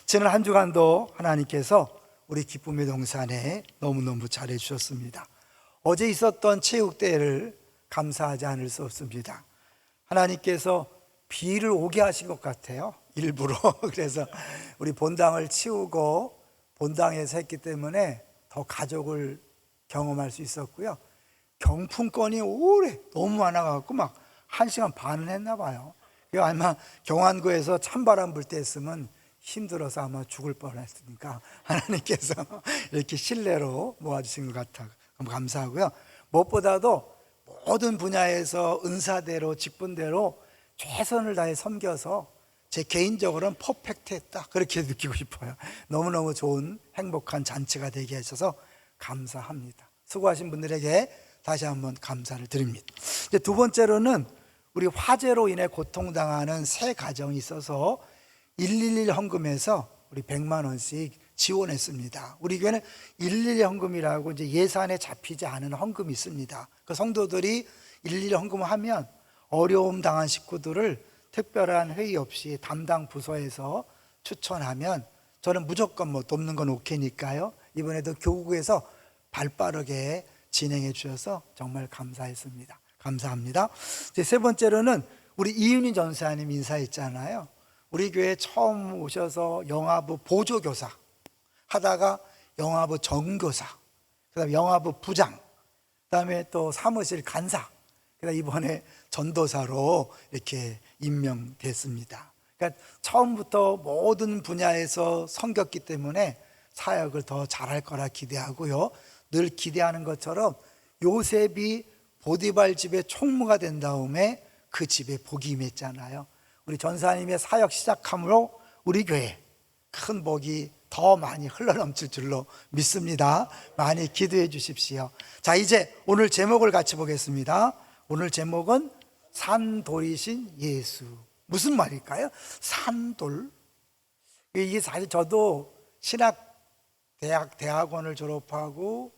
지난 한 주간도 하나님께서 우리 기쁨의 동산에 너무너무 잘해주셨습니다. 어제 있었던 체육대회를 감사하지 않을 수 없습니다. 하나님께서 비를 오게 하신 것 같아요, 일부러. 그래서 우리 본당을 치우고 본당에서 했기 때문에 더 가족을 경험할 수 있었고요. 경품권이 오래 너무 많아갖고 막 1시간 반은 했나 봐요. 아마 경환구에서 찬바람 불 때 했으면 힘들어서 아마 죽을 뻔했으니까 하나님께서 이렇게 실내로 모아주신 것 같아 너무 감사하고요. 무엇보다도 모든 분야에서 은사대로 직분대로 최선을 다해 섬겨서 제 개인적으로는 퍼펙트했다, 그렇게 느끼고 싶어요. 너무너무 좋은 행복한 잔치가 되게 하셔서 감사합니다. 수고하신 분들에게 다시 한번 감사를 드립니다. 이제 두 번째로는 우리 화재로 인해 고통당하는 세 가정이 있어서 111 헌금에서 우리 100만 원씩 지원했습니다. 우리 교회는 111 헌금이라고 이제 예산에 잡히지 않은 헌금이 있습니다. 그 성도들이 111 헌금을 하면 어려움 당한 식구들을 특별한 회의 없이 담당 부서에서 추천하면 저는 무조건 돕는 건 오케이니까요. 이번에도 교구에서 발빠르게 진행해 주셔서 정말 감사했습니다. 감사합니다. 이제 세 번째로는 우리 이윤희 전사님 인사했잖아요. 우리 교회 처음 오셔서 영화부 보조교사 하다가 영화부 정교사, 그다음에 영화부 부장, 그다음에 또 사무실 간사, 그다음에 이번에 전도사로 이렇게 임명됐습니다. 그러니까 처음부터 모든 분야에서 섬겼기 때문에 사역을 더 잘할 거라 기대하고요. 늘 기대하는 것처럼 요셉이 보디발 집의 총무가 된 다음에 그 집에 복이 임했잖아요. 우리 전사님의 사역 시작함으로 우리 교회 큰 복이 더 많이 흘러넘칠 줄로 믿습니다. 많이 기도해 주십시오. 자, 이제 오늘 제목을 같이 보겠습니다. 오늘 제목은 산돌이신 예수. 무슨 말일까요? 산돌. 이게 사실 저도 대학원을 졸업하고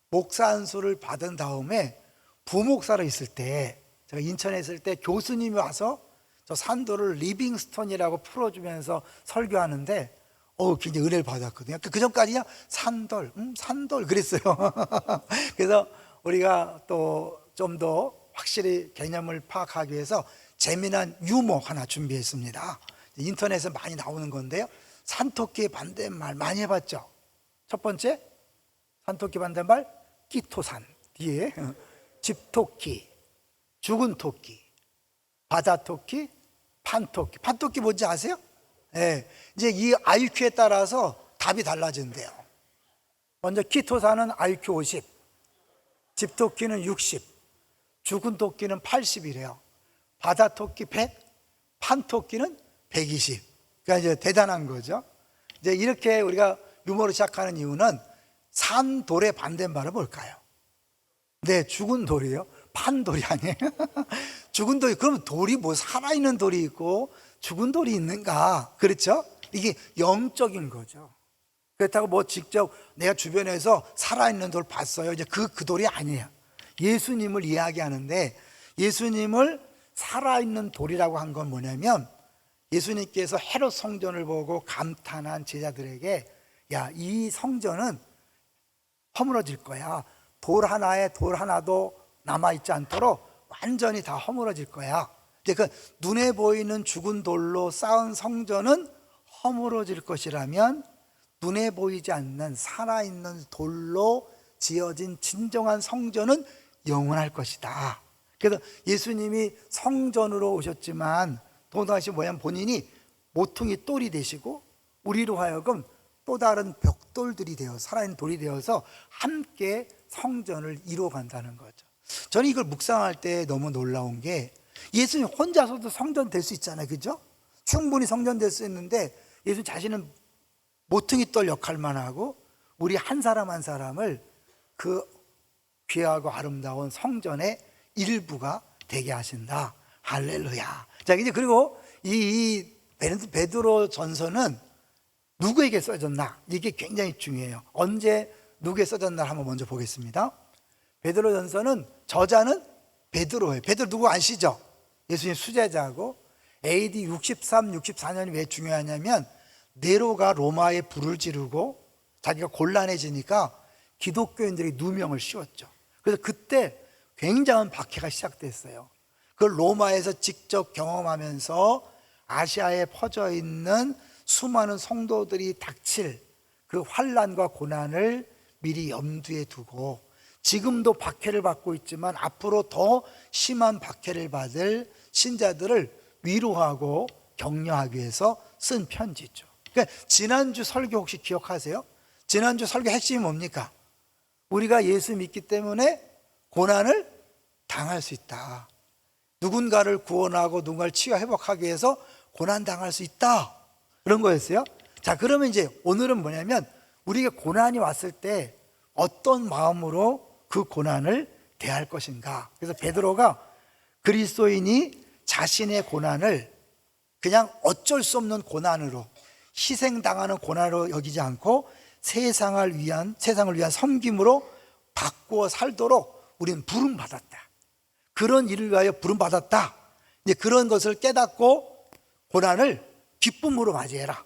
목사 안수를 받은 다음에 부목사로 있을 때, 제가 인천에 있을 때 교수님이 와서 저 산돌을 리빙스톤이라고 풀어주면서 설교하는데 굉장히 은혜를 받았거든요. 그 전까지야 산돌 그랬어요. 그래서 우리가 또 좀 더 확실히 개념을 파악하기 위해서 재미난 유머 하나 준비했습니다. 인터넷에 많이 나오는 건데요. 산토끼의 반대말 많이 해봤죠? 첫 번째, 산토끼 반대말 끼토산. 뒤에 집토끼, 죽은 토끼, 바다토끼, 판토끼. 판토끼 뭔지 아세요? 네. 이제 이 IQ에 따라서 답이 달라진대요. 먼저 키토산은 IQ 50, 집토끼는 60, 죽은 토끼는 80이래요. 바다토끼 100, 판토끼는 120. 그러니까 이제 대단한 거죠. 이제 이렇게 우리가 유머로 시작하는 이유는 산돌의 반대말은 뭘까요? 네, 죽은 돌이요. 판돌이 아니에요. 죽은 돌이, 그러면 돌이 뭐 살아있는 돌이 있고 죽은 돌이 있는가? 그렇죠? 이게 영적인 거죠. 그렇다고 직접 내가 주변에서 살아있는 돌 봤어요, 이제 그 돌이 아니에요. 예수님을 이야기하는데, 예수님을 살아있는 돌이라고 한 건 뭐냐면, 예수님께서 헤롯 성전을 보고 감탄한 제자들에게, 야, 이 성전은 허물어질 거야. 돌 하나도 남아있지 않도록 완전히 다 허물어질 거야. 그 눈에 보이는 죽은 돌로 쌓은 성전은 허물어질 것이라면, 눈에 보이지 않는 살아있는 돌로 지어진 진정한 성전은 영원할 것이다. 그래서 예수님이 성전으로 오셨지만 동당시 뭐냐면 본인이 모퉁이 돌이 되시고 우리로 하여금 또 다른 벽돌들이 되어 살아있는 돌이 되어서 함께 성전을 이루어간다는 거죠. 저는 이걸 묵상할 때 너무 놀라운 게, 예수님 혼자서도 성전 될 수 있잖아요, 그죠? 충분히 성전 될 수 있는데 예수 자신은 모퉁이 돌 역할만 하고 우리 한 사람 한 사람을 그 귀하고 아름다운 성전의 일부가 되게 하신다. 할렐루야. 자, 이제 그리고 이 베드로 전서는 누구에게 써졌나? 이게 굉장히 중요해요. 언제 누구에게 써졌나 한번 먼저 보겠습니다. 베드로 전서는 저자는 베드로예요. 베드로 누구 아시죠? 예수님 수제자고 AD 63, 64년이 왜 중요하냐면 네로가 로마에 불을 지르고 자기가 곤란해지니까 기독교인들이 누명을 씌웠죠. 그래서 그때 굉장한 박해가 시작됐어요. 그걸 로마에서 직접 경험하면서 아시아에 퍼져 있는 수많은 성도들이 닥칠 그 환난과 고난을 미리 염두에 두고 지금도 박해를 받고 있지만 앞으로 더 심한 박해를 받을 신자들을 위로하고 격려하기 위해서 쓴 편지죠. 그러니까 지난주 설교 혹시 기억하세요? 지난주 설교 핵심이 뭡니까? 우리가 예수 믿기 때문에 고난을 당할 수 있다. 누군가를 구원하고 누군가를 치유 회복하기 위해서 고난 당할 수 있다. 그런 거였어요. 자, 그러면 이제 오늘은 뭐냐면 우리에게 고난이 왔을 때 어떤 마음으로 그 고난을 대할 것인가. 그래서 베드로가 그리스도인이 자신의 고난을 그냥 어쩔 수 없는 고난으로, 희생당하는 고난으로 여기지 않고 세상을 위한 섬김으로 바꾸어 살도록 우리는 부름받았다. 그런 일을 위하여 부름받았다. 이제 그런 것을 깨닫고 고난을 기쁨으로 맞이해라.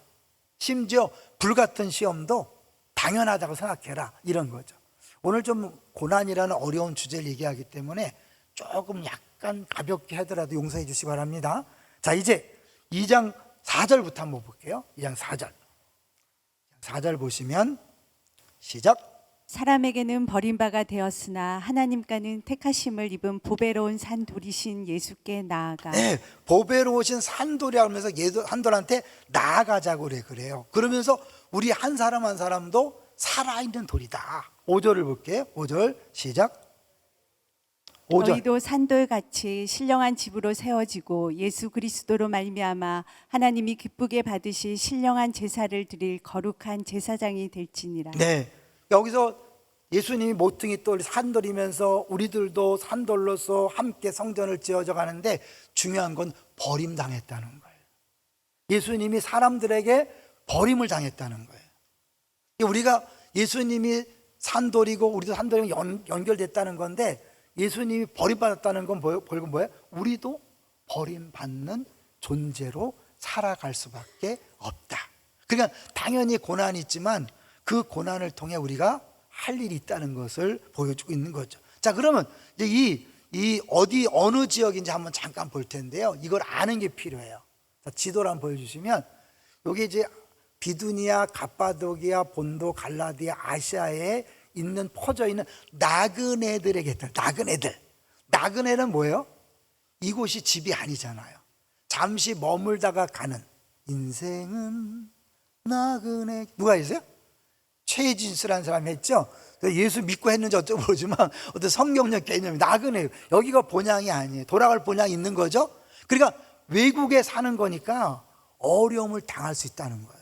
심지어 불같은 시험도 당연하다고 생각해라. 이런 거죠. 오늘 좀 고난이라는 어려운 주제를 얘기하기 때문에 조금 약간 가볍게 하더라도 용서해 주시기 바랍니다. 자, 이제 2장 4절부터 한번 볼게요. 2장 4절. 4절 보시면 시작. 사람에게는 버림바가 되었으나 하나님과는 택하심을 입은 보배로운 산돌이신 예수께 나아가. 네, 보배로우신 산돌이 하면서 산돌한테 나아가자고 그래요. 그러면서 우리 한 사람 한 사람도 살아있는 돌이다. 5절을 볼게요. 5절 시작. 5절. 너희도 산돌같이 신령한 집으로 세워지고 예수 그리스도로 말미암아 하나님이 기쁘게 받으실 신령한 제사를 드릴 거룩한 제사장이 될지니라. 네, 여기서 예수님이 모퉁이 돌 산돌이면서 우리들도 산돌로서 함께 성전을 지어져 가는데 중요한 건 버림당했다는 거예요. 예수님이 사람들에게 버림을 당했다는 거예요. 우리가 예수님이 산돌이고 우리도 산돌이 연결됐다는 건데 예수님이 버림받았다는 건 뭐예요? 우리도 버림받는 존재로 살아갈 수밖에 없다. 그러니까 당연히 고난이 있지만 그 고난을 통해 우리가 할 일이 있다는 것을 보여주고 있는 거죠. 자, 그러면 이제 어느 지역인지 한번 잠깐 볼 텐데요. 이걸 아는 게 필요해요. 자, 지도를 한번 보여주시면 여기 이제 비두니아, 갑바도기아, 본도, 갈라디아, 아시아에 있는 퍼져 있는 나그네들에게 나그네는 뭐예요? 이곳이 집이 아니잖아요. 잠시 머물다가 가는 인생은 나그네. 누가 있어요? 최진수라는 사람이 했죠. 예수 믿고 했는지 어쩌고 모르지만 어떤 성경적 개념이 나그네. 여기가 본향이 아니에요. 돌아갈 본향이 있는 거죠. 그러니까 외국에 사는 거니까 어려움을 당할 수 있다는 거예요.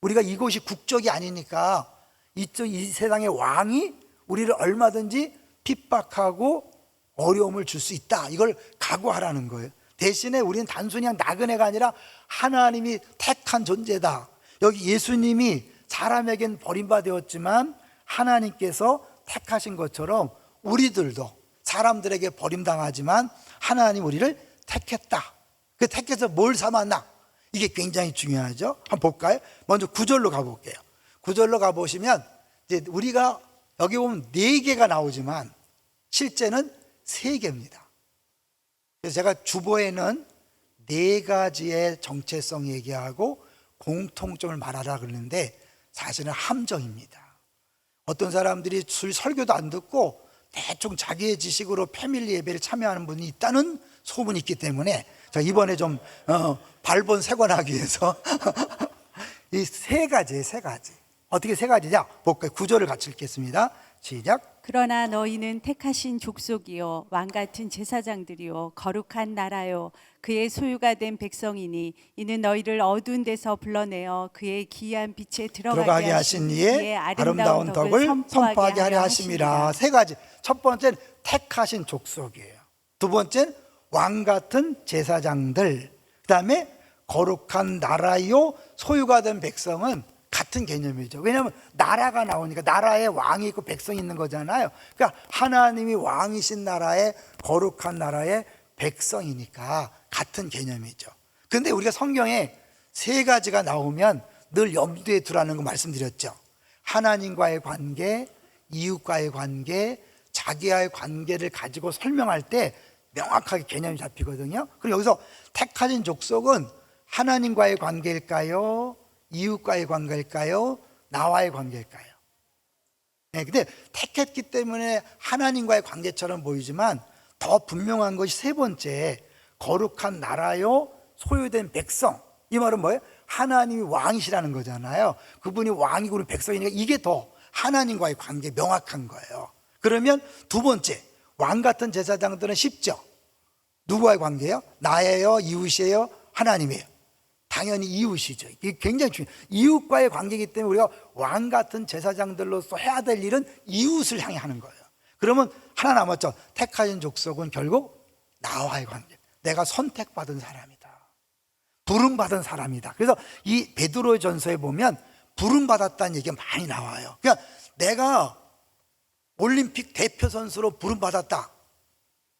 우리가 이곳이 국적이 아니니까 이 세상의 왕이 우리를 얼마든지 핍박하고 어려움을 줄 수 있다. 이걸 각오하라는 거예요. 대신에 우리는 단순히 그냥 나그네가 아니라 하나님이 택한 존재다. 여기 예수님이 사람에겐 버림받았지만 하나님께서 택하신 것처럼 우리들도 사람들에게 버림당하지만 하나님 우리를 택했다. 그 택해서 뭘 삼았나? 이게 굉장히 중요하죠. 한번 볼까요? 먼저 9절로 가볼게요. 9절로 가보시면 이제 우리가 여기 보면 4개가 나오지만 실제는 3개입니다. 그래서 제가 주보에는 4가지의 정체성 얘기하고 공통점을 말하라 그러는데 사실은 함정입니다. 어떤 사람들이 설교도 안 듣고 대충 자기의 지식으로 패밀리 예배를 참여하는 분이 있다는 소문이 있기 때문에 자, 이번에 좀 발본색원하기 위해서 이 3가지예요. 3가지. 어떻게 3가지냐? 볼까요? 9절을 같이 읽겠습니다. 시작. 그러나 너희는 택하신 족속이요 왕같은 제사장들이요 거룩한 나라요 그의 소유가 된 백성이니 이는 너희를 어두운 데서 불러내어 그의 기이한 빛에 들어가게 하신 이의 아름다운 덕을 선포하게 하려 하심이라. 3가지. 첫 번째는 택하신 족속이에요. 두 번째는 왕같은 제사장들. 그 다음에 거룩한 나라요 소유가 된 백성은 같은 개념이죠. 왜냐하면 나라가 나오니까 나라에 왕이 있고 백성이 있는 거잖아요. 그러니까 하나님이 왕이신 나라에 거룩한 나라의 백성이니까 같은 개념이죠. 그런데 우리가 성경에 세 가지가 나오면 늘 염두에 두라는 거 말씀드렸죠. 하나님과의 관계, 이웃과의 관계, 자기와의 관계를 가지고 설명할 때 명확하게 개념이 잡히거든요. 그리고 여기서 택하신 족속은 하나님과의 관계일까요? 이웃과의 관계일까요? 나와의 관계일까요? 네, 근데 택했기 때문에 하나님과의 관계처럼 보이지만 더 분명한 것이 세 번째, 거룩한 나라요, 소유된 백성. 이 말은 뭐예요? 하나님이 왕이시라는 거잖아요. 그분이 왕이고 우리 백성이니까 이게 더 하나님과의 관계 명확한 거예요. 그러면 두 번째, 왕 같은 제사장들은 쉽죠. 누구와의 관계예요? 나예요? 이웃이에요? 하나님이에요? 당연히 이웃이죠. 이게 굉장히 중요해요. 이웃과의 관계이기 때문에 우리가 왕 같은 제사장들로서 해야 될 일은 이웃을 향해 하는 거예요. 그러면 하나 남았죠. 택하신 족속은 결국 나와의 관계. 내가 선택받은 사람이다. 부름받은 사람이다. 그래서 이 베드로의 전서에 보면 부름받았다는 얘기가 많이 나와요. 그러니까 내가 올림픽 대표 선수로 부름받았다.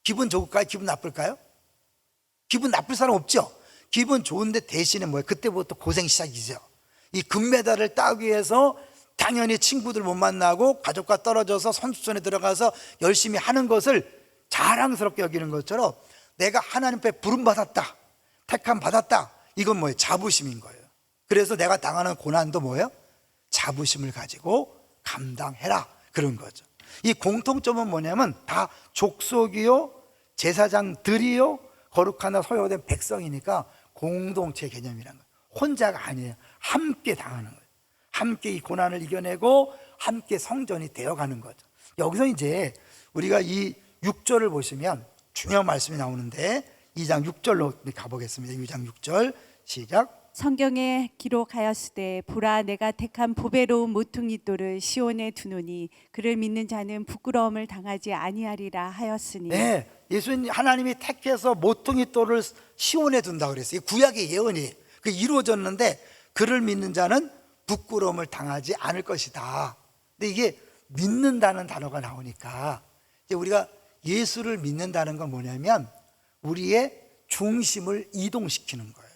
기분 좋을까요? 기분 나쁠까요? 기분 나쁠 사람 없죠? 기분 좋은데 대신에 뭐예요? 그때부터 고생 시작이죠. 이 금메달을 따기 위해서 당연히 친구들 못 만나고 가족과 떨어져서 선수촌에 들어가서 열심히 하는 것을 자랑스럽게 여기는 것처럼 내가 하나님 앞에 부름받았다, 택함 받았다, 이건 뭐예요? 자부심인 거예요. 그래서 내가 당하는 고난도 뭐예요? 자부심을 가지고 감당해라, 그런 거죠. 이 공통점은 뭐냐면 다 족속이요, 제사장들이요, 거룩하나 소유된 백성이니까 공동체 개념이라는 거예요. 혼자가 아니에요. 함께 당하는 거예요. 함께 이 고난을 이겨내고 함께 성전이 되어가는 거죠. 여기서 이제 우리가 이 6절을 보시면 중요한 말씀이 나오는데 2장 6절로 가보겠습니다. 2장 6절 시작. 성경에 기록하였으되 보라 내가 택한 보배로운 모퉁이 돌을 시온에 두노니 그를 믿는 자는 부끄러움을 당하지 아니하리라 하였으니. 네, 예수님 하나님이 택해서 모퉁이 돌을 시온에 둔다 그랬어요. 구약의 예언이 그 이루어졌는데 그를 믿는 자는 부끄러움을 당하지 않을 것이다. 근데 이게 믿는다는 단어가 나오니까 이제 우리가 예수를 믿는다는 건 뭐냐면 우리의 중심을 이동시키는 거예요.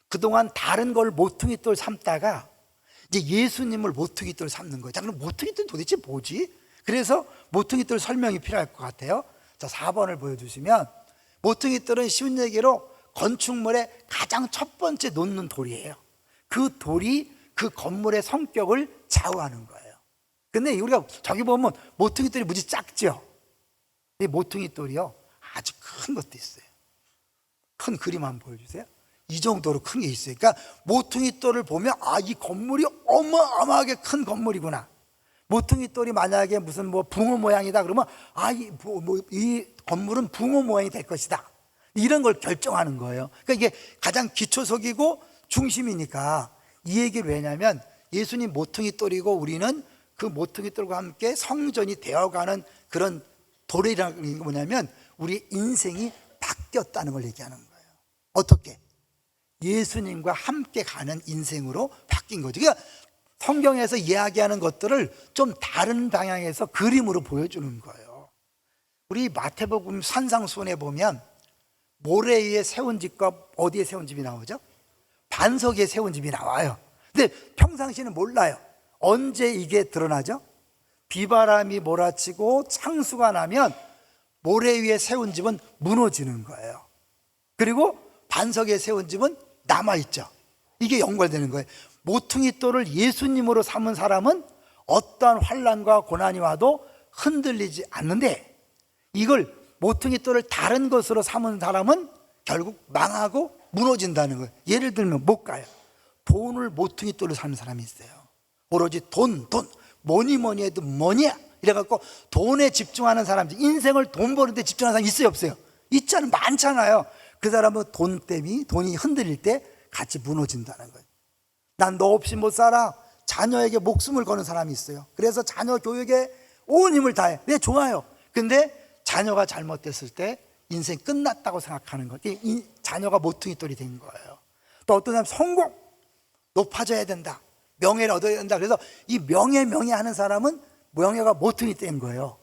그동안 다른 걸 모퉁이돌 삼다가 이제 예수님을 모퉁이돌 삼는 거예요. 자, 그럼 모퉁이돌 도대체 뭐지? 그래서 모퉁이돌 설명이 필요할 것 같아요. 자, 4번을 보여주시면 모퉁이돌은 쉬운 얘기로 건축물의 가장 첫 번째 놓는 돌이에요. 그 돌이 그 건물의 성격을 좌우하는 거예요. 근데 우리가 저기 보면 모퉁이돌이 무지 작죠? 이 모퉁이돌이요 아주 큰 것도 있어요. 큰 그림 한번 보여주세요. 이 정도로 큰 게 있어요. 그러니까 모퉁이돌을 보면 아, 이 건물이 어마어마하게 큰 건물이구나. 모퉁이돌이 만약에 무슨 뭐 붕어 모양이다 그러면 아, 이 건물은 붕어 모양이 될 것이다. 이런 걸 결정하는 거예요. 그러니까 이게 가장 기초석이고 중심이니까 이 얘기를 왜냐면 예수님 모퉁이돌이고 우리는 그 모퉁이돌과 함께 성전이 되어가는 그런 돌이라는 게 뭐냐면 우리 인생이 바뀌었다는 걸 얘기하는 거예요. 어떻게? 예수님과 함께 가는 인생으로 바뀐 거죠. 그러니까 성경에서 이야기하는 것들을 좀 다른 방향에서 그림으로 보여주는 거예요. 우리 마태복음 산상수훈에 보면 모래 위에 세운 집과 어디에 세운 집이 나오죠? 반석 위에 세운 집이 나와요. 근데 평상시는 몰라요. 언제 이게 드러나죠? 비바람이 몰아치고 창수가 나면 모래 위에 세운 집은 무너지는 거예요. 그리고 반석 위에 세운 집은 남아있죠. 이게 연결되는 거예요. 모퉁이돌을 예수님으로 삼은 사람은 어떠한 환난과 고난이 와도 흔들리지 않는데 이걸 모퉁이돌을 다른 것으로 삼은 사람은 결국 망하고 무너진다는 거예요. 예를 들면 못 가요. 돈을 모퉁이돌로 사는 사람이 있어요. 오로지 돈 뭐니 해도 뭐냐 이래갖고 돈에 집중하는 사람, 인생을 돈 버는데 집중하는 사람 있어요 없어요? 있잖아요. 많잖아요. 그 사람은 돈 때문에 돈이 흔들릴 때 같이 무너진다는 거예요. 난 너 없이 못 살아. 자녀에게 목숨을 거는 사람이 있어요. 그래서 자녀 교육에 온 힘을 다해. 네, 좋아요. 근데 자녀가 잘못됐을 때 인생 끝났다고 생각하는 거예요. 자녀가 모퉁이돌이 된 거예요. 또 어떤 사람 성공, 높아져야 된다, 명예를 얻어야 된다. 그래서 이 명예 하는 사람은 명예가 모퉁이 된 거예요.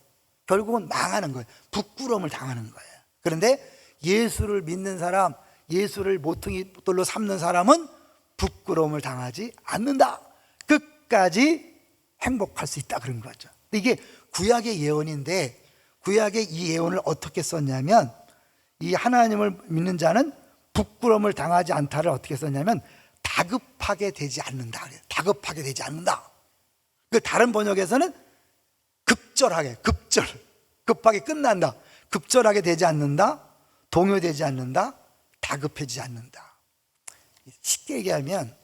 결국은 망하는 거예요. 부끄러움을 당하는 거예요. 그런데 예수를 믿는 사람, 예수를 모퉁이돌로 삼는 사람은 부끄러움을 당하지 않는다. 끝까지 행복할 수 있다 그런 거죠. 근데 이게 구약의 예언인데 구약의 이 예언을 어떻게 썼냐면 이 하나님을 믿는 자는 부끄러움을 당하지 않다를 어떻게 썼냐면 다급하게 되지 않는다. 그래요. 다급하게 되지 않는다. 그 다른 번역에서는 급절하게, 급하게 끝난다. 급절하게 되지 않는다. 동요되지 않는다. 다급해지지 않는다. 쉽게 얘기하면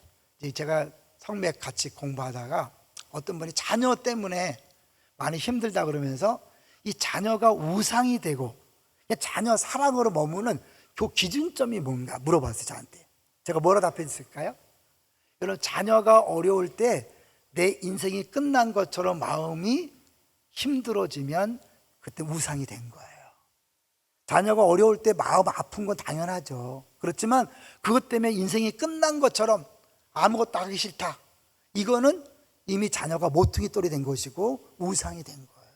제가 성맥 같이 공부하다가 어떤 분이 자녀 때문에 많이 힘들다 그러면서 이 자녀가 우상이 되고 자녀 사랑으로 머무는 그 기준점이 뭔가 물어봤어요 저한테. 제가 뭐라 답했을까요? 여러분, 자녀가 어려울 때 내 인생이 끝난 것처럼 마음이 힘들어지면 그때 우상이 된 거예요. 자녀가 어려울 때 마음 아픈 건 당연하죠. 그렇지만 그것 때문에 인생이 끝난 것처럼 아무것도 하기 싫다, 이거는 이미 자녀가 모퉁이 돌이 된 것이고 우상이 된 거예요.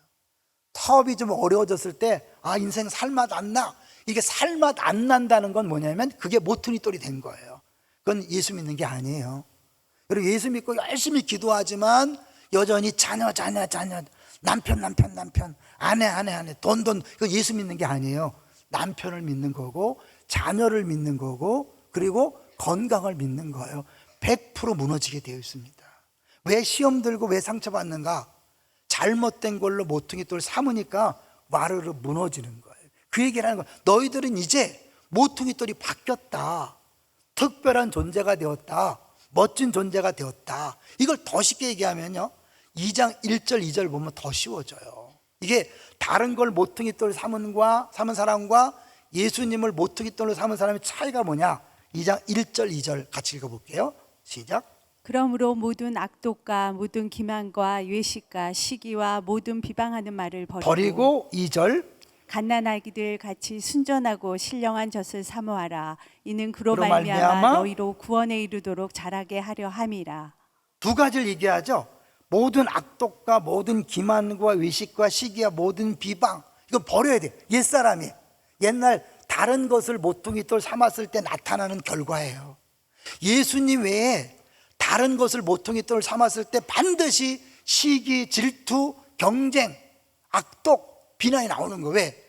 사업이 좀 어려워졌을 때 인생 살맛 안 나, 이게 살맛 안 난다는 건 뭐냐면 그게 모퉁이 돌이 된 거예요. 그건 예수 믿는 게 아니에요. 여러분, 예수 믿고 열심히 기도하지만 여전히 자녀, 남편, 아내, 돈, 그거 예수 믿는 게 아니에요. 남편을 믿는 거고 자녀를 믿는 거고 그리고 건강을 믿는 거예요. 100% 무너지게 되어 있습니다. 왜 시험 들고 왜 상처받는가? 잘못된 걸로 모퉁이 돌 삼으니까 와르르 무너지는 거예요. 그 얘기를 하는 거예요. 너희들은 이제 모퉁이 돌이 바뀌었다, 특별한 존재가 되었다, 멋진 존재가 되었다. 이걸 더 쉽게 얘기하면요, 2장 1절 2절 보면 더 쉬워져요. 이게 다른 걸 모퉁이 돌 삼은 사람과 예수님을 모퉁이 돌로 삼은 사람의 차이가 뭐냐? 2장 1절 2절 같이 읽어볼게요. 시작. 그러므로 모든 악독과 모든 기만과 외식과 시기와 모든 비방하는 말을 버리고 2절. 갓난아기들 같이 순전하고 신령한 젖을 사모하라. 이는 그로 그로 말미암아 말미암아 너희로 구원에 이르도록 자라게 하려 함이라. 두 가지를 얘기하죠. 모든 악독과 모든 기만과 외식과 시기와 모든 비방, 이거 버려야 돼. 옛사람이 옛날 다른 것을 모퉁이 돌 삼았을 때 나타나는 결과예요. 예수님 외에 다른 것을 모퉁이 돌 삼았을 때 반드시 시기, 질투, 경쟁, 악독, 비난이 나오는 거예요. 왜?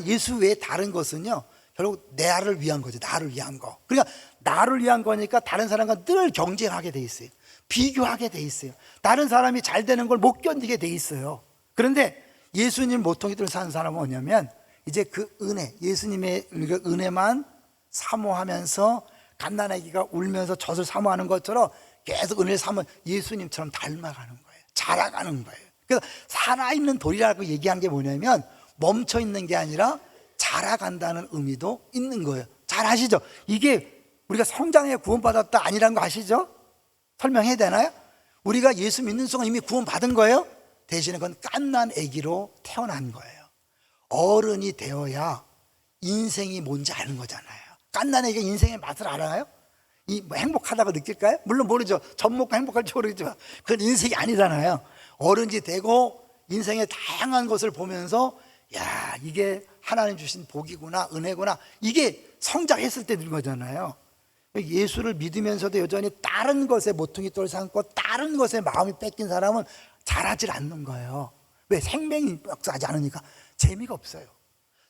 예수 외에 다른 것은요, 결국 나를 위한 거죠. 나를 위한 거. 그러니까 나를 위한 거니까 다른 사람과 늘 경쟁하게 돼 있어요. 비교하게 돼 있어요. 다른 사람이 잘 되는 걸 못 견디게 돼 있어요. 그런데 예수님 모퉁이돌 사는 사람은 뭐냐면 이제 그 은혜, 예수님의 은혜만 사모하면서 갓난아기가 울면서 젖을 사모하는 것처럼 계속 은혜를 사모, 예수님처럼 닮아가는 거예요. 자라가는 거예요. 그래서 살아있는 돌이라고 얘기한 게 뭐냐면 멈춰 있는 게 아니라 자라간다는 의미도 있는 거예요. 잘 아시죠? 이게 우리가 성장해 구원받았다 아니라는 거 아시죠? 설명해야 되나요? 우리가 예수 믿는 순간 이미 구원받은 거예요? 대신에 그건 갓난 아기로 태어난 거예요. 어른이 되어야 인생이 뭔지 아는 거잖아요. 갓난 아기가 인생의 맛을 알아요? 뭐 행복하다고 느낄까요? 물론 모르죠. 젖 먹고 행복할지 모르겠지만 그건 인생이 아니잖아요. 어른이 되고 인생의 다양한 것을 보면서 야, 이게 하나님 주신 복이구나, 은혜구나, 이게 성장했을 때 된 거잖아요. 예수를 믿으면서도 여전히 다른 것에 모퉁이 돌 삼고 다른 것에 마음이 뺏긴 사람은 자라질 않는 거예요. 왜? 생명이 역사하지 않으니까 재미가 없어요.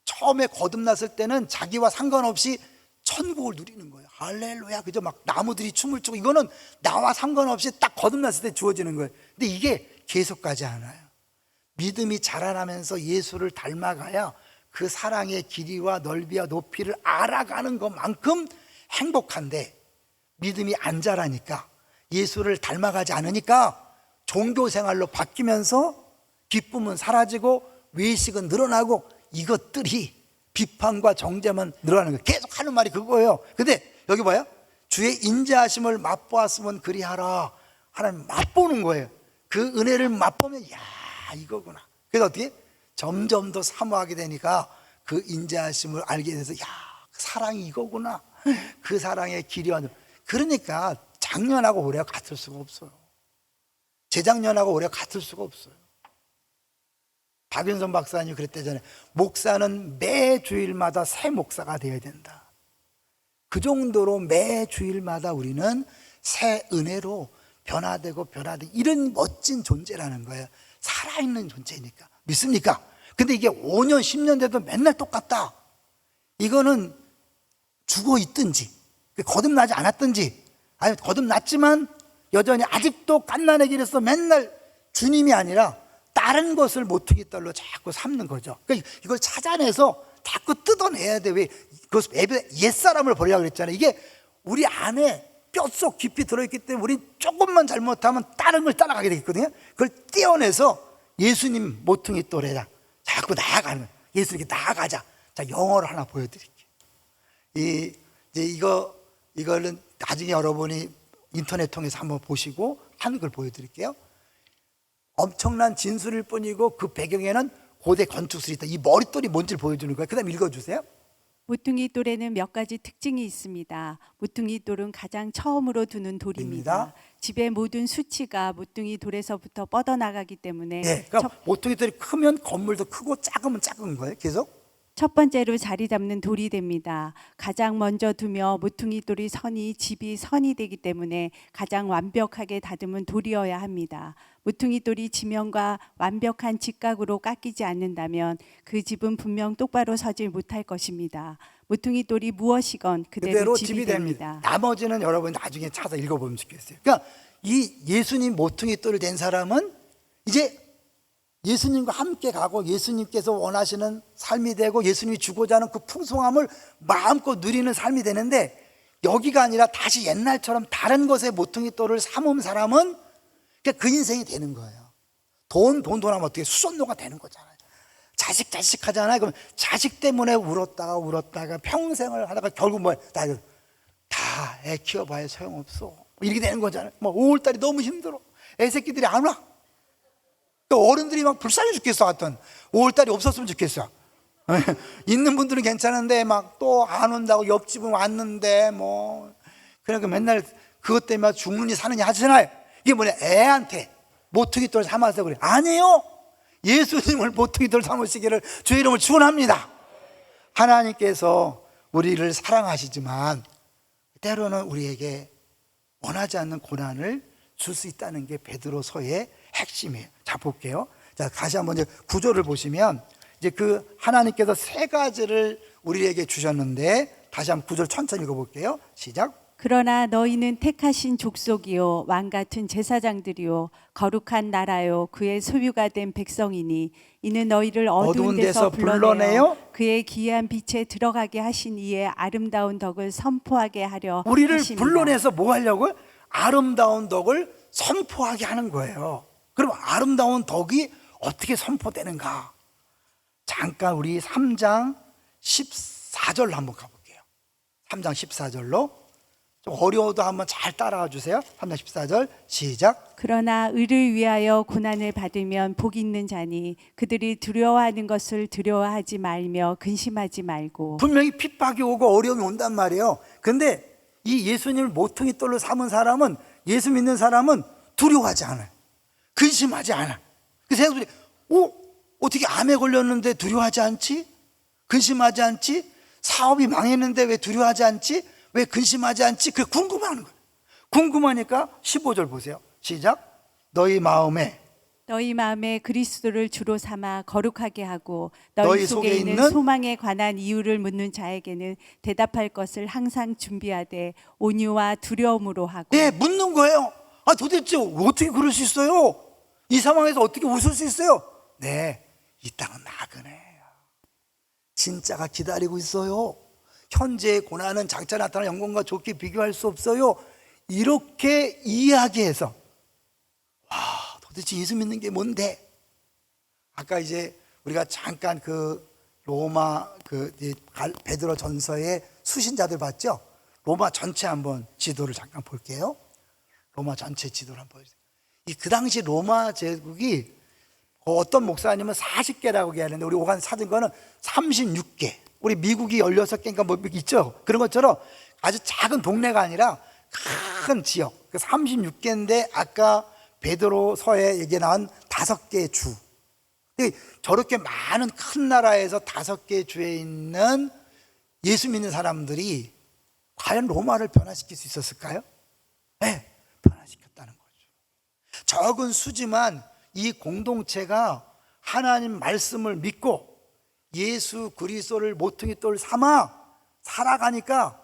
처음에 거듭났을 때는 자기와 상관없이 천국을 누리는 거예요. 할렐루야, 그죠? 막 나무들이 춤을 추고, 이거는 나와 상관없이 딱 거듭났을 때 주어지는 거예요. 근데 이게 계속 가지 않아요. 믿음이 자라나면서 예수를 닮아가야 그 사랑의 길이와 넓이와 높이를 알아가는 것만큼 행복한데, 믿음이 안 자라니까, 예수를 닮아가지 않으니까 종교 생활로 바뀌면서 기쁨은 사라지고 외식은 늘어나고 이것들이 비판과 정죄만 늘어나는 거예요. 계속 하는 말이 그거예요. 근데 여기 봐요. 주의 인자하심을 맛보았으면 그리하라. 하나님 맛보는 거예요. 그 은혜를 맛보면 야, 이거구나. 그래서 어떻게? 점점 더 사모하게 되니까 그 인자하심을 알게 돼서 야, 사랑이 이거구나. 그 사랑의 길이와, 그러니까 작년하고 올해가 같을 수가 없어요. 재작년하고 올해가 같을 수가 없어요. 박윤선 박사님이 그랬대잖아요. 목사는 매 주일마다 새 목사가 되어야 된다. 그 정도로 매 주일마다 우리는 새 은혜로 변화되고 이런 멋진 존재라는 거예요. 살아있는 존재니까. 믿습니까? 근데 이게 5년 10년 돼도 맨날 똑같다. 이거는 죽어 있든지 거듭나지 않았든지, 아니 거듭났지만 여전히 아직도 갓난의 길에서 맨날 주님이 아니라 다른 것을 모퉁이 돌로 자꾸 삼는 거죠. 그러니까 이걸 찾아내서 자꾸 뜯어내야 돼. 왜? 그 옛사람을 버리라고 그랬잖아요. 이게 우리 안에 뼛속 깊이 들어있기 때문에 우리 조금만 잘못하면 다른 걸 따라가게 되거든요. 그걸 떼어내서 예수님 모퉁이 돌에다 자꾸 나아가는 거예요. 예수님께 나아가자. 자, 영어를 하나 보여드릴게요. 이거는 나중에 여러분이 인터넷 통해서 한번 보시고 한글 보여드릴게요. 엄청난 진술일 뿐이고 그 배경에는 고대 건축술이 있다. 이 머릿돌이 뭔지를 보여주는 거예요. 그 다음 읽어주세요. 모퉁이 돌에는 몇 가지 특징이 있습니다. 모퉁이 돌은 가장 처음으로 두는 돌입니다. 집의 모든 수치가 모퉁이 돌에서부터 뻗어나가기 때문에 네, 그러니까 모퉁이 돌이 크면 건물도 크고 작으면 작은 거예요. 계속 첫 번째로 자리 잡는 돌이 됩니다. 가장 먼저 두며 모퉁이 돌이 집이 선이 되기 때문에 가장 완벽하게 다듬은 돌이어야 합니다. 모퉁이 돌이 지면과 완벽한 직각으로 깎이지 않는다면 그 집은 분명 똑바로 서지 못할 것입니다. 모퉁이 돌이 무엇이건 그대로 집이 됩니다. 나머지는 여러분 나중에 찾아 읽어보면 좋겠어요. 그러니까 이 예수님 모퉁이 돌을 된 사람은 이제 예수님과 함께 가고 예수님께서 원하시는 삶이 되고 예수님이 주고자 하는 그 풍성함을 마음껏 누리는 삶이 되는데, 여기가 아니라 다시 옛날처럼 다른 것에 모퉁이 돌을 삼은 사람은 그 인생이 되는 거예요. 돈 하면 어떻게 수선노가 되는 거잖아요. 자식 하잖아요. 그럼 자식 때문에 울었다가 평생을 하다가 결국 다 애 키워봐야 소용없어, 이렇게 되는 거잖아요. 5월달이 너무 힘들어, 애 새끼들이 안 와. 어른들이 막 불쌍해 죽겠어. 하여튼 5월달이 없었으면 좋겠어. 있는 분들은 괜찮은데 막 또 안 온다고, 옆집은 왔는데 그러니까 맨날 그것 때문에 죽느니 사느니 하잖아요. 이게 뭐냐, 애한테 모퉁이 돌 삼아서 그래. 아니에요. 예수님을 모퉁이 돌 삼으시기를 주의 이름을 축원합니다. 하나님께서 우리를 사랑하시지만 때로는 우리에게 원하지 않는 고난을 줄 수 있다는 게 베드로서의 핵심이에요. 자, 볼게요. 자, 다시 한번 이제 구조를 보시면, 이제 그 하나님께서 세 가지를 우리에게 주셨는데, 다시 한번 구조를 천천히 읽어볼게요. 시작. 그러나 너희는 택하신 족속이요 왕 같은 제사장들이요 거룩한 나라요 그의 소유가 된 백성이니 이는 너희를 어두운 데서 불러내어 그의 기이한 빛에 들어가게 하신 이의 아름다운 덕을 선포하게 하려 우리를 하십니다. 불러내서 뭐 하려고요? 아름다운 덕을 선포하게 하는 거예요. 그럼 아름다운 덕이 어떻게 선포되는가? 잠깐 우리 3장 14절로 한번 가볼게요. 3장 14절로. 좀 어려워도 한번 잘 따라와 주세요. 3장 14절 시작. 그러나 의를 위하여 고난을 받으면 복 있는 자니 그들이 두려워하는 것을 두려워하지 말며 근심하지 말고. 분명히 핍박이 오고 어려움이 온단 말이에요. 근데 이 예수님을 모퉁이 돌로 삼은 사람은, 예수 믿는 사람은 두려워하지 않아요. 근심하지 않아. 그래서 생각들이 어떻게 암에 걸렸는데 두려워하지 않지? 근심하지 않지? 사업이 망했는데 왜 두려워하지 않지? 왜 근심하지 않지? 그게 궁금해하는 거예요. 궁금하니까 15절 보세요. 시작. 너희 마음에 그리스도를 주로 삼아 거룩하게 하고 너희 속에 있는 소망에 관한 이유를 묻는 자에게는 대답할 것을 항상 준비하되 온유와 두려움으로 하고. 네, 묻는 거예요. 도대체 어떻게 그럴 수 있어요? 이 상황에서 어떻게 웃을 수 있어요? 네, 이 땅은 나그네예요. 진짜가 기다리고 있어요. 현재의 고난은 장차 나타날 영광과 좋게 비교할 수 없어요. 이렇게 이야기해서 도대체 예수 믿는 게 뭔데? 아까 이제 우리가 잠깐 그 로마 베드로 전서의 수신자들 봤죠? 로마 전체 한번 지도를 잠깐 볼게요. 로마 전체 지도를 한번 보여주세요. 그 당시 로마 제국이 어떤 목사님은 40개라고 얘기하는데 우리 오간 찾은 거는 36개. 우리 미국이 16개인가 뭐 있죠? 그런 것처럼 아주 작은 동네가 아니라 큰 지역. 36개인데 아까 베드로서에 얘기 나온 5개의 주. 저렇게 많은 큰 나라에서 5개의 주에 있는 예수 믿는 사람들이 과연 로마를 변화시킬 수 있었을까요? 네, 변화시켰다는 거죠. 적은 수지만 이 공동체가 하나님 말씀을 믿고 예수 그리스도를 모퉁이 돌 삼아 살아가니까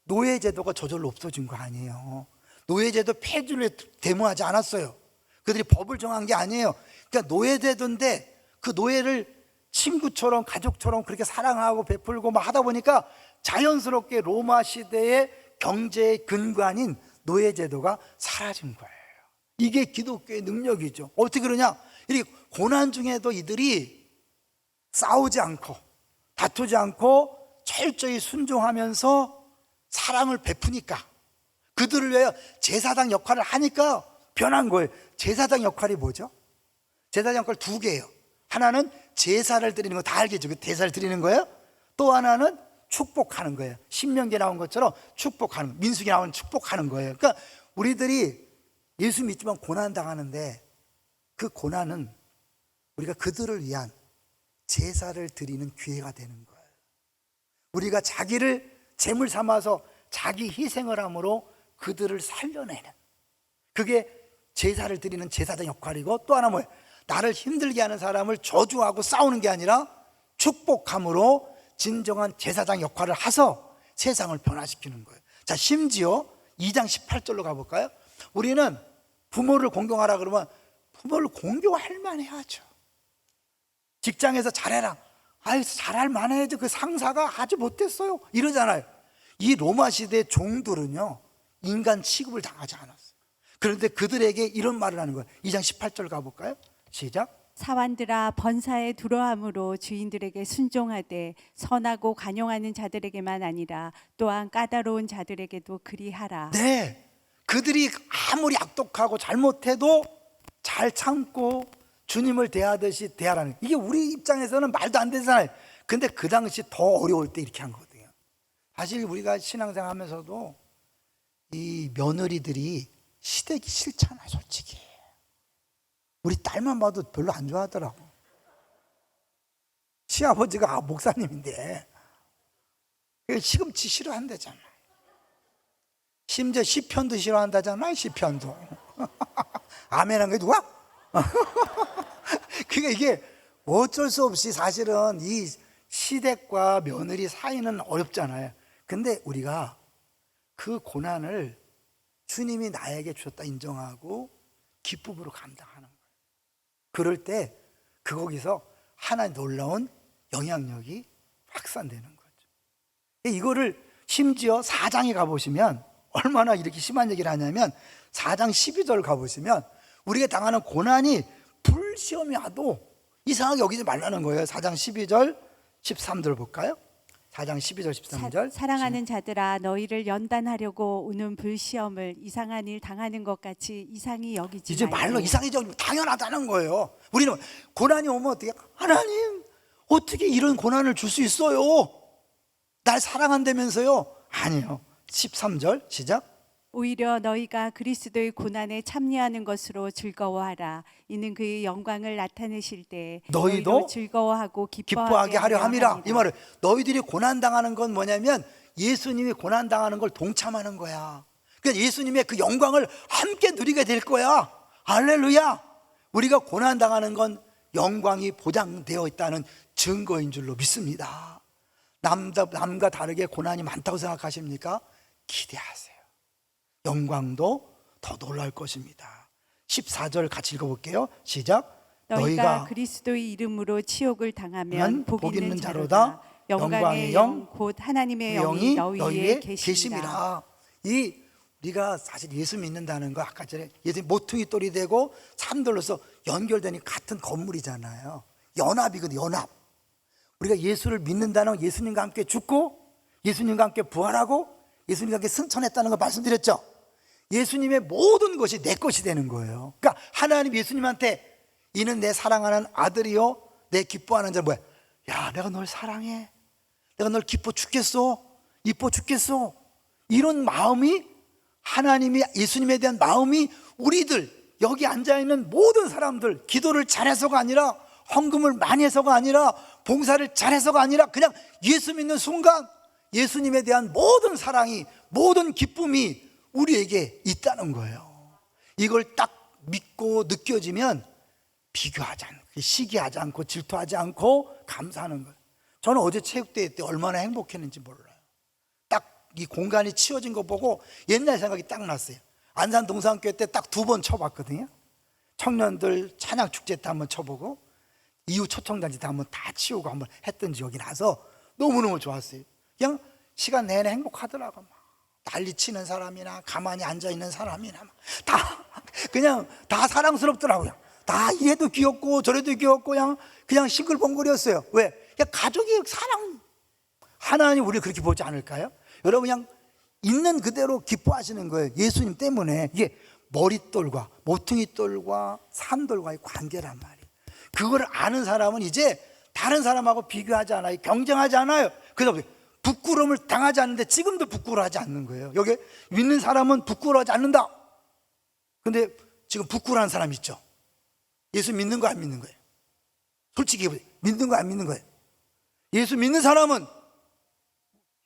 노예제도가 저절로 없어진 거 아니에요. 노예제도 폐지를 데모하지 않았어요. 그들이 법을 정한 게 아니에요. 그러니까 노예제도인데 그 노예를 친구처럼 가족처럼 그렇게 사랑하고 베풀고 막 하다 보니까 자연스럽게 로마 시대의 경제의 근간인 노예제도가 사라진 거예요. 이게 기독교의 능력이죠. 어떻게 그러냐? 이렇게 고난 중에도 이들이 싸우지 않고 다투지 않고 철저히 순종하면서 사랑을 베푸니까, 그들을 위하여 제사장 역할을 하니까 변한 거예요. 제사장 역할이 뭐죠? 제사장 역할 두 개예요. 하나는 제사를 드리는 거 다 알겠죠? 대사를 드리는 거예요. 또 하나는 축복하는 거예요. 신명기에 나온 것처럼 축복하는 거예요. 민수기에 나온 축복하는 거예요. 그러니까 우리들이 예수 믿지만 고난당하는데 그 고난은 우리가 그들을 위한 제사를 드리는 기회가 되는 거예요. 우리가 자기를 제물 삼아서 자기 희생을 함으로 그들을 살려내는, 그게 제사를 드리는 제사장 역할이고, 또 하나 뭐예요? 나를 힘들게 하는 사람을 저주하고 싸우는 게 아니라 축복함으로 진정한 제사장 역할을 해서 세상을 변화시키는 거예요. 자, 심지어 2장 18절로 가볼까요? 우리는 부모를 공경하라 그러면 부모를 공경할 만해야죠. 직장에서 잘해라. 아유, 잘할 만해야죠. 그 상사가 아주 못됐어요. 이러잖아요. 이 로마 시대의 종들은요, 인간 취급을 당하지 않았어요. 그런데 그들에게 이런 말을 하는 거예요. 2장 18절 가볼까요? 시작. 사환들아, 번사에 두려함으로 주인들에게 순종하되 선하고 간용하는 자들에게만 아니라 또한 까다로운 자들에게도 그리하라. 네, 그들이 아무리 악독하고 잘못해도 잘 참고 주님을 대하듯이 대하라는, 이게 우리 입장에서는 말도 안 되잖아요. 근데 그 당시 더 어려울 때 이렇게 한 거거든요. 사실 우리가 신앙생활 하면서도 이 며느리들이 시댁이 싫잖아요, 솔직히. 우리 딸만 봐도 별로 안 좋아하더라고. 시아버지가 목사님인데 시금치 싫어한다잖아. 심지어 시편도 싫어한다잖아. 시편도. 아멘한 게 누가? 그러니까 이게 어쩔 수 없이 사실은 이 시댁과 며느리 사이는 어렵잖아요. 근데 우리가 그 고난을 주님이 나에게 주셨다 인정하고 기쁨으로 감당하는 거예요. 그럴 때 거기서 하나의 놀라운 영향력이 확산되는 거죠. 이거를 심지어 4장에 가보시면 얼마나 이렇게 심한 얘기를 하냐면 4장 12절 가보시면 우리가 당하는 고난이 불시험이 와도 이상하게 여기지 말라는 거예요. 4장 12절 13절 볼까요? 4장 12절 13절. 사랑하는 자들아, 너희를 연단하려고 오는 불시험을 이상한 일 당하는 것 같이 이상히 여기지 이제 말고. 말로 이상해져 당연하다는 거예요. 우리는 고난이 오면 어떻게, 하나님 어떻게 이런 고난을 줄 수 있어요? 날 사랑한다면서요? 아니요. 13절 시작. 오히려 너희가 그리스도의 고난에 참여하는 것으로 즐거워하라. 이는 그의 영광을 나타내실 때 너희도 즐거워하고 기뻐하게 하려 함이라. 이 말을, 너희들이 고난당하는 건 뭐냐면 예수님이 고난당하는 걸 동참하는 거야. 그러니까 예수님의 그 영광을 함께 누리게 될 거야. 할렐루야. 우리가 고난당하는 건 영광이 보장되어 있다는 증거인 줄로 믿습니다. 남과 다르게 고난이 많다고 생각하십니까? 기대하세요. 영광도 더 놀랄 것입니다. 14절 같이 읽어볼게요. 시작. 너희가 그리스도의 이름으로 치욕을 당하면 복 있는 자로다. 영광의 영 곧 하나님의 영이 너희에 계심이라. 이 우리가 사실 예수 믿는다는 거, 아까 전에 예수 모퉁이 돌이 되고 산돌로서 연결되니 같은 건물이잖아요. 연합이거든, 연합. 우리가 예수를 믿는다는 건 예수님과 함께 죽고 예수님과 함께 부활하고 예수님과 함께 승천했다는 거 말씀드렸죠. 예수님의 모든 것이 내 것이 되는 거예요. 그러니까 하나님 예수님한테 이는 내 사랑하는 아들이요 내 기뻐하는 자, 뭐야? 야, 내가 널 사랑해. 내가 널 기뻐 죽겠어. 이뻐 죽겠어. 이런 마음이, 하나님이 예수님에 대한 마음이 우리들 여기 앉아있는 모든 사람들, 기도를 잘해서가 아니라, 헌금을 많이 해서가 아니라, 봉사를 잘해서가 아니라, 그냥 예수 믿는 순간 예수님에 대한 모든 사랑이 모든 기쁨이 우리에게 있다는 거예요. 이걸 딱 믿고 느껴지면 비교하지 않고 시기하지 않고 질투하지 않고 감사하는 거예요. 저는 어제 체육대회 때 얼마나 행복했는지 몰라요. 딱 이 공간이 치워진 거 보고 옛날 생각이 딱 났어요. 안산 동산교회 때 딱 2번 쳐봤거든요. 청년들 찬양 축제 때 한번 쳐보고 이후 초청단지 때 한번 다 치우고 한번 했던 기억이 나서 너무너무 좋았어요. 그냥 시간 내내 행복하더라고. 막 난리 치는 사람이나 가만히 앉아있는 사람이나 다 그냥 다 사랑스럽더라고요. 다 이래도 귀엽고 저래도 귀엽고 그냥 싱글벙글이었어요. 왜? 그냥 가족이 사랑. 하나님 우리를 그렇게 보지 않을까요? 여러분 그냥 있는 그대로 기뻐하시는 거예요. 예수님 때문에. 이게 머릿돌과 모퉁이돌과 산돌과의 관계란 말이에요. 그걸 아는 사람은 이제 다른 사람하고 비교하지 않아요. 경쟁하지 않아요. 그래서 부끄러움을 당하지 않는데 지금도 부끄러워하지 않는 거예요. 여기 믿는 사람은 부끄러워하지 않는다. 근데 지금 부끄러워하는 사람 있죠. 예수 믿는 거 안 믿는 거예요? 솔직히 믿는 거 안 믿는 거예요? 예수 믿는 사람은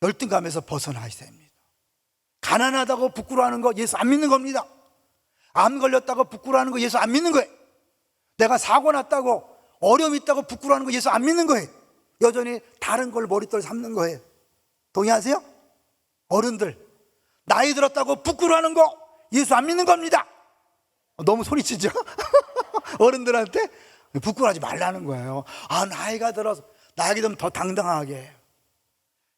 열등감에서 벗어나야 됩니다. 가난하다고 부끄러워하는 거 예수 안 믿는 겁니다. 암 걸렸다고 부끄러워하는 거 예수 안 믿는 거예요. 내가 사고 났다고 어려움 있다고 부끄러워하는 거 예수 안 믿는 거예요. 여전히 다른 걸 머릿돌 삼는 거예요. 동의하세요? 어른들 나이 들었다고 부끄러워하는 거 예수 안 믿는 겁니다. 너무 소리치죠? 어른들한테 부끄러워하지 말라는 거예요. 나이가 들어서 나이가 들면 더 당당하게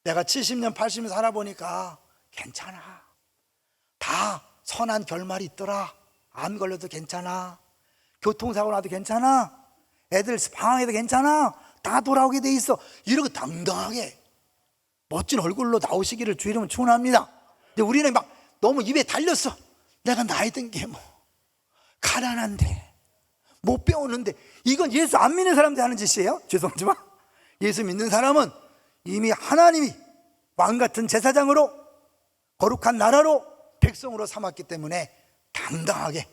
내가 70년 80년 살아보니까 괜찮아. 다 선한 결말이 있더라. 암 걸려도 괜찮아. 교통사고 나도 괜찮아. 애들 방황해도 괜찮아. 다 돌아오게 돼 있어. 이렇게 당당하게 멋진 얼굴로 나오시기를 주 이름으로 축원합니다. 근데 우리는 막 너무 입에 달렸어. 내가 나이 든 게 뭐 가난한데 못 배우는데. 이건 예수 안 믿는 사람들 하는 짓이에요. 죄송하지만 예수 믿는 사람은 이미 하나님이 왕같은 제사장으로 거룩한 나라로 백성으로 삼았기 때문에 당당하게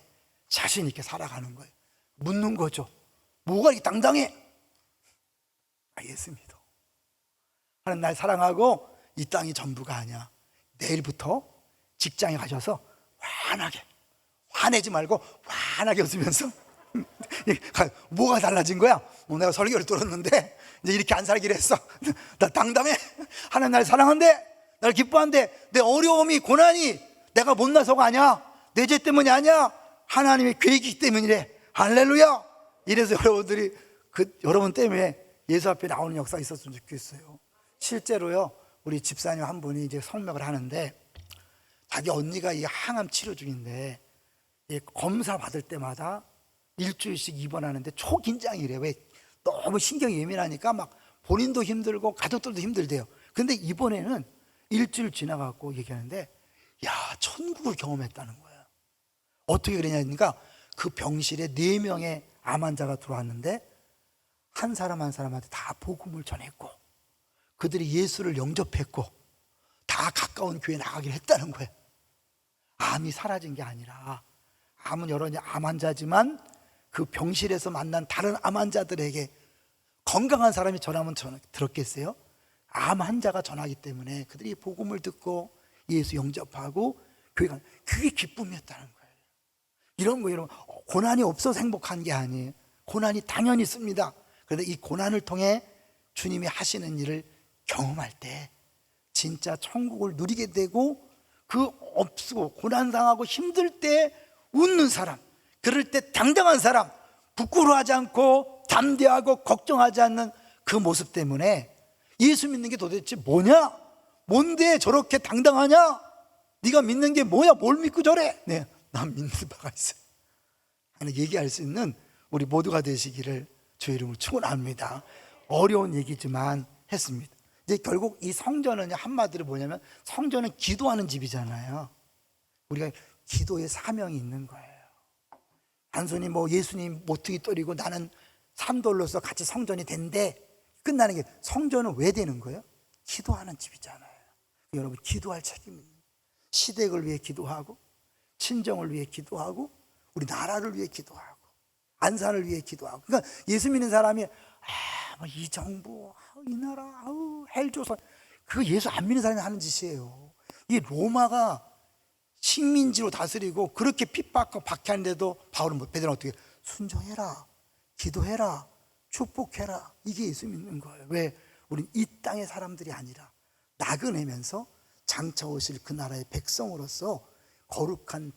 자신 있게 살아가는 거예요. 묻는 거죠. 뭐가 이렇게 당당해? 예수 믿어. 하나님 날 사랑하고 이 땅이 전부가 아니야. 내일부터 직장에 가셔서 환하게, 화내지 말고 환하게 웃으면서 뭐가 달라진 거야? 내가 설교를 들었는데 이제 이렇게 안 살기로 했어. 나 당당해. 하나님 날 사랑한대. 날 기뻐한대. 내 어려움이 고난이 내가 못나서가 아니야. 내 죄 때문이 아니야. 하나님의 계획이기 때문이래. 할렐루야. 이래서 여러분들이 여러분 때문에 예수 앞에 나오는 역사가 있었으면 좋겠어요. 실제로요, 우리 집사님 한 분이 이제 성명을 하는데 자기 언니가 이 항암 치료 중인데 검사 받을 때마다 일주일씩 입원하는데 초긴장이래. 왜? 너무 신경이 예민하니까 막 본인도 힘들고 가족들도 힘들대요. 근데 이번에는 일주일 지나가고 얘기하는데 천국을 경험했다는 거예요. 어떻게 그러냐니까 그 병실에 4명의 암 환자가 들어왔는데 한 사람 한 사람한테 다 복음을 전했고 그들이 예수를 영접했고 다 가까운 교회에 나가기를 했다는 거예요. 암이 사라진 게 아니라 암은 여러 암 환자지만 그 병실에서 만난 다른 암 환자들에게 건강한 사람이 전하면 들었겠어요? 암 환자가 전하기 때문에 그들이 복음을 듣고 예수 영접하고 교회 가는, 그게 기쁨이었다는 거예요. 이런 거 여러분, 고난이 없어서 행복한 게 아니에요. 고난이 당연히 있습니다. 그런데 이 고난을 통해 주님이 하시는 일을 경험할 때 진짜 천국을 누리게 되고 그 없고 고난당하고 힘들 때 웃는 사람, 그럴 때 당당한 사람, 부끄러워하지 않고 담대하고 걱정하지 않는 그 모습 때문에 예수 믿는 게 도대체 뭐냐? 뭔데 저렇게 당당하냐? 네가 믿는 게 뭐야? 뭘 믿고 저래? 네, 난 믿는 바가 있어요. 하는 얘기할 수 있는 우리 모두가 되시기를 주 이름으로 축원합니다. 어려운 얘기지만 했습니다. 이제 결국 이 성전은 한마디로 뭐냐면 성전은 기도하는 집이잖아요. 우리가 기도의 사명이 있는 거예요. 단순히 뭐 예수님 모퉁이 떨이고 나는 삼돌로서 같이 성전이 된대 끝나는 게, 성전은 왜 되는 거예요? 기도하는 집이잖아요. 여러분, 기도할 책임이 있는, 시댁을 위해 기도하고 친정을 위해 기도하고 우리 나라를 위해 기도하고 안산을 위해 기도하고. 그러니까 예수 믿는 사람이 뭐 이 정부, 이 나라, 헬조선, 그거 예수 안 믿는 사람이 하는 짓이에요. 이 로마가 식민지로 다스리고 그렇게 핍박하고 박해하는데도 베드로는 어떻게 순종해라, 기도해라, 축복해라. 이게 예수 믿는 거예요. 왜? 우린 이 땅의 사람들이 아니라 나그네면서 장차 오실 그 나라의 백성으로서 거룩한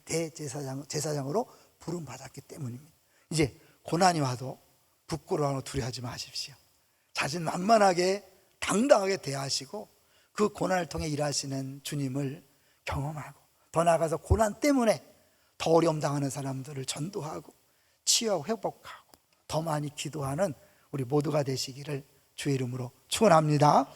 제사장으로 부름받았기 때문입니다. 이제 고난이 와도 부끄러워하고 두려워하지 마십시오. 자신만만하게 당당하게 대하시고 그 고난을 통해 일하시는 주님을 경험하고, 더 나아가서 고난 때문에 더 어려움 당하는 사람들을 전도하고 치유하고 회복하고 더 많이 기도하는 우리 모두가 되시기를 주의 이름으로 축원합니다.